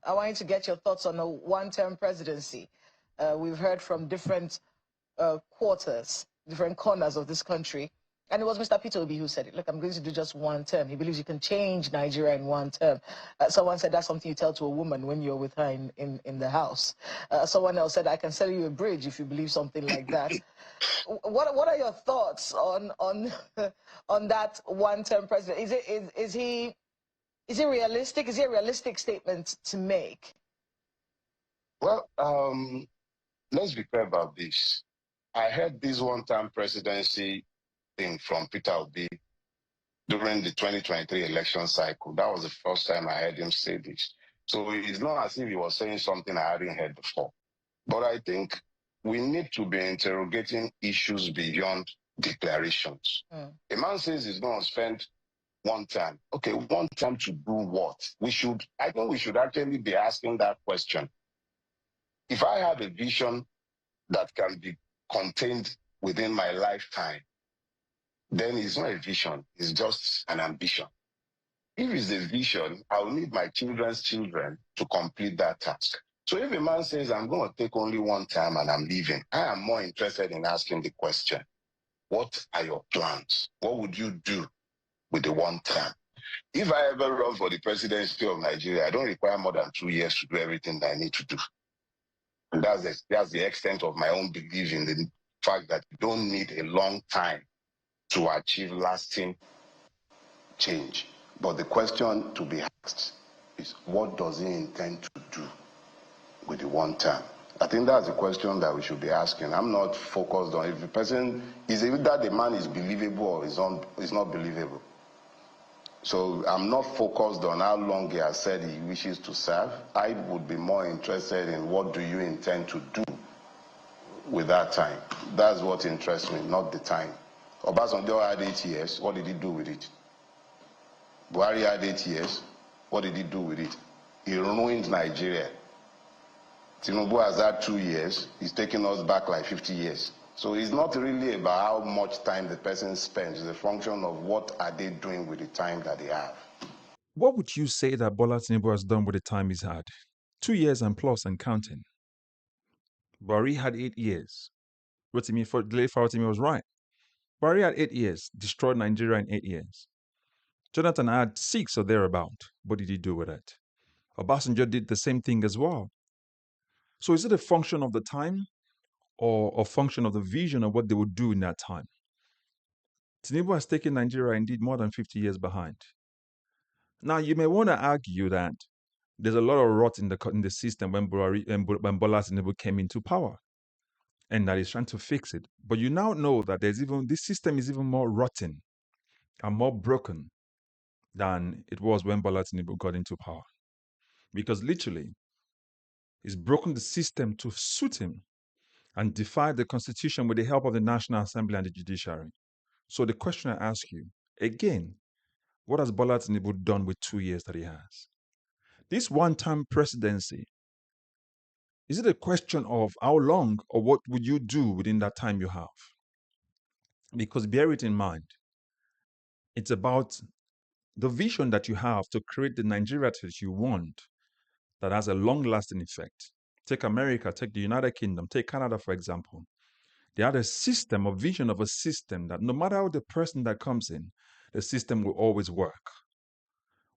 I want you to get your thoughts on a one-term presidency. We've heard from different quarters, different corners of this country. And it was Mr. Peter Obi who said it. Look, I'm going to do just one term. He believes you can change Nigeria in one term. Someone said that's something you tell to a woman when you're with her in the house. Someone else said, I can sell you a bridge if you believe something like that. What are your thoughts on on that one-term president? Is he realistic? Is he a realistic statement to make? Well, let's be clear about this. I heard this one-term presidency thing from Peter Obi during the 2023 election cycle. That was the first time I heard him say this. So it's not as if he was saying something I hadn't heard before. But I think we need to be interrogating issues beyond declarations. A man says he's going to spend one time. Okay, one time to do what? I think we should actually be asking that question. If I have a vision that can be contained within my lifetime, then it's not a vision, it's just an ambition. If it's a vision, I'll need my children's children to complete that task. So if a man says, I'm going to take only one time and I'm leaving, I am more interested in asking the question, what are your plans? What would you do with the one term? If I ever run for the presidency of Nigeria, I don't require more than 2 years to do everything that I need to do. And that's the extent of my own belief in the fact that you don't need a long time to achieve lasting change. But the question to be asked is, what does he intend to do with the one term? I think that's the question that we should be asking. I'm not focused on if the person is either the man is believable or is not believable. So I'm not focused on how long he has said he wishes to serve. I would be more interested in what do you intend to do with that time. That's what interests me, not the time. Obasanjo had 8 years. What did he do with it? Buhari had 8 years. What did he do with it? He ruined Nigeria. Tinubu has had 2 years. He's taking us back like 50 years. So it's not really about how much time the person spends. It's a function of what are they doing with the time that they have. What would you say that Bola Tinubu has done with the time he's had? 2 years and plus and counting. Buhari had 8 years. Dele Farotimi was right. Buhari had 8 years, destroyed Nigeria in 8 years. Jonathan had 6 or thereabout. What did he do with it? Obasanjo did the same thing as well. So is it a function of the time or a function of the vision of what they would do in that time? Tinubu has taken Nigeria indeed more than 50 years behind. Now, you may want to argue that there's a lot of rot in the system when Bola Tinubu came into power, and that he's trying to fix it. But you now know that this system is even more rotten and more broken than it was when Bola Tinubu got into power. Because literally, he's broken the system to suit him and defied the Constitution with the help of the National Assembly and the judiciary. So the question I ask you, again, what has Bola Tinubu done with 2 years that he has? This one-term presidency, is it a question of how long or what would you do within that time you have? Because bear it in mind, it's about the vision that you have to create the Nigeria that you want that has a long-lasting effect. Take America, take the United Kingdom, take Canada, for example. They had a system, a vision of a system that no matter how the person that comes in, the system will always work.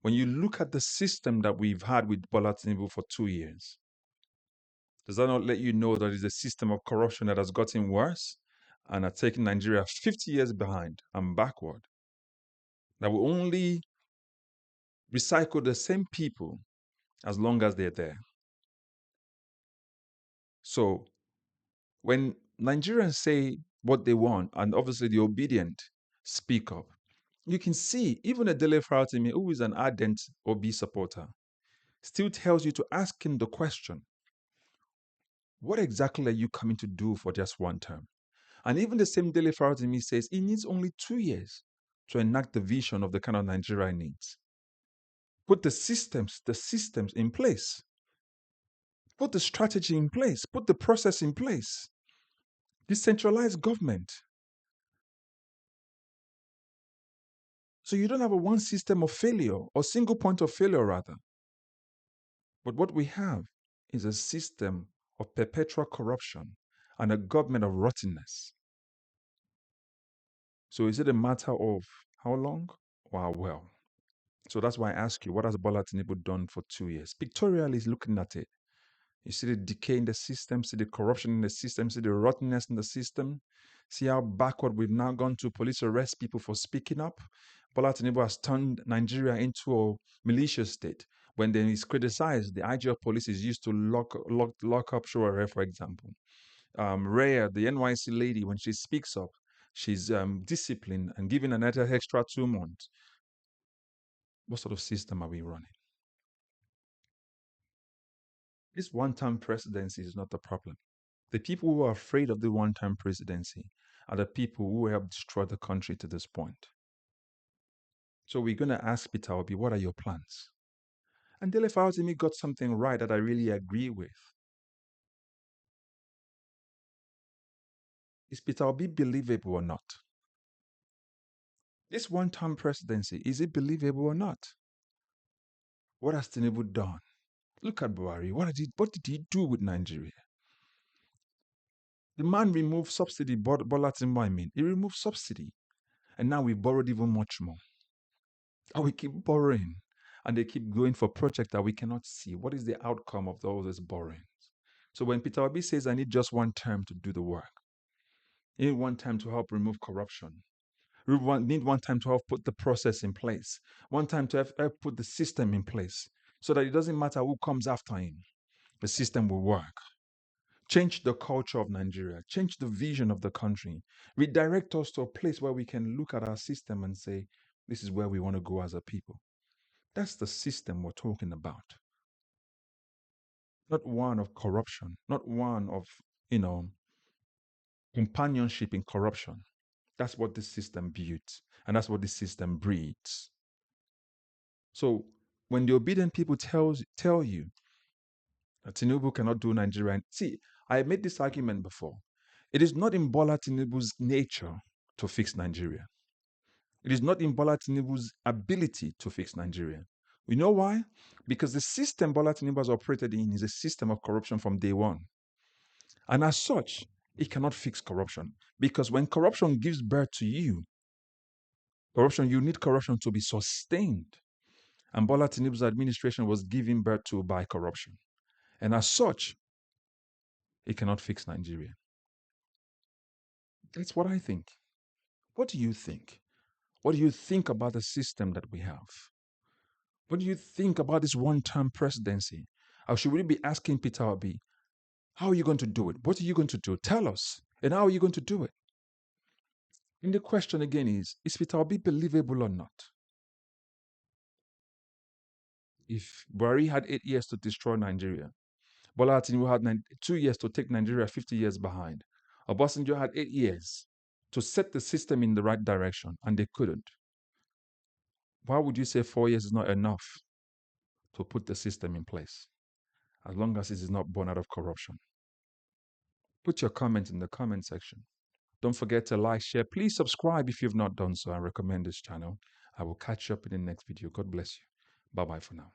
When you look at the system that we've had with Bola Tinubu for 2 years, does that not let you know that it's a system of corruption that has gotten worse and are taking Nigeria 50 years behind and backward? That will only recycle the same people as long as they're there. So when Nigerians say what they want, and obviously the obedient speak up, you can see even a Dele Farotimi, who is an ardent Obi supporter, still tells you to ask him the question, what exactly are you coming to do for just one term? And even the same Dele Farotimi says he needs only 2 years to enact the vision of the kind of Nigeria he needs. Put the systems in place. Put the strategy in place. Put the process in place. Decentralized government. So you don't have a one system of failure or single point of failure rather. But what we have is a system of perpetual corruption and a government of rottenness. So is it a matter of how long or how well? So that's why I ask you, what has Bola Tinubu done for 2 years? Pictorially, is looking at it. You see the decay in the system, see the corruption in the system, see the rottenness in the system. See how backward we've now gone to police arrest people for speaking up. Bola Tinubu has turned Nigeria into a militia state. When then he's criticized, the IG of police is used to lock up Showore, for example. Rhea, the NYC lady, when she speaks up, she's disciplined and given another extra 2 months. What sort of system are we running? This one-term presidency is not the problem. The people who are afraid of the one-term presidency are the people who have destroyed the country to this point. So we're going to ask Peter Obi, what are your plans? And Dele Farotimi got something right that I really agree with. Is Peter Obi believable or not? This one-term presidency, is it believable or not? What has Tinubu done? Look at Buhari. What did he do with Nigeria? The man removed subsidy, Bola Tinubu, I mean. He removed subsidy. And now we've borrowed even much more. And we keep borrowing. And they keep going for projects that we cannot see. What is the outcome of all this borrowing? So when Peter Obi says, I need just one term to do the work, I need one time to help remove corruption, need one time to help put the process in place, one time to help put the system in place, so that it doesn't matter who comes after him, the system will work. Change the culture of Nigeria, change the vision of the country, redirect us to a place where we can look at our system and say, this is where we want to go as a people. That's the system we're talking about. Not one of corruption, not one of, companionship in corruption. That's what this system builds, and that's what this system breeds. So when the obedient people tell you that Tinubu cannot do Nigeria, see, I made this argument before. It is not in Bola Tinubu's nature to fix Nigeria. It is not in Bola Tinubu's ability to fix Nigeria. You know why? Because the system Bola Tinubu has operated in is a system of corruption from day one. And as such, it cannot fix corruption. Because when corruption gives birth to you need corruption to be sustained. And Bola Tinubu's administration was given birth to by corruption. And as such, it cannot fix Nigeria. That's what I think. What do you think? What do you think about the system that we have? What do you think about this one-term presidency? Or should we be asking Peter Obi, how are you going to do it? What are you going to do? Tell us. And how are you going to do it? And the question again is Peter Obi believable or not? If Buhari had 8 years to destroy Nigeria, Bola Tinubu had 2 years to take Nigeria 50 years behind. Obasanjo had 8 years to set the system in the right direction, and they couldn't. Why would you say 4 years is not enough to put the system in place, as long as it is not born out of corruption? Put your comments in the comment section. Don't forget to like, share. Please subscribe if you've not done so. I recommend this channel. I will catch you up in the next video. God bless you. Bye-bye for now.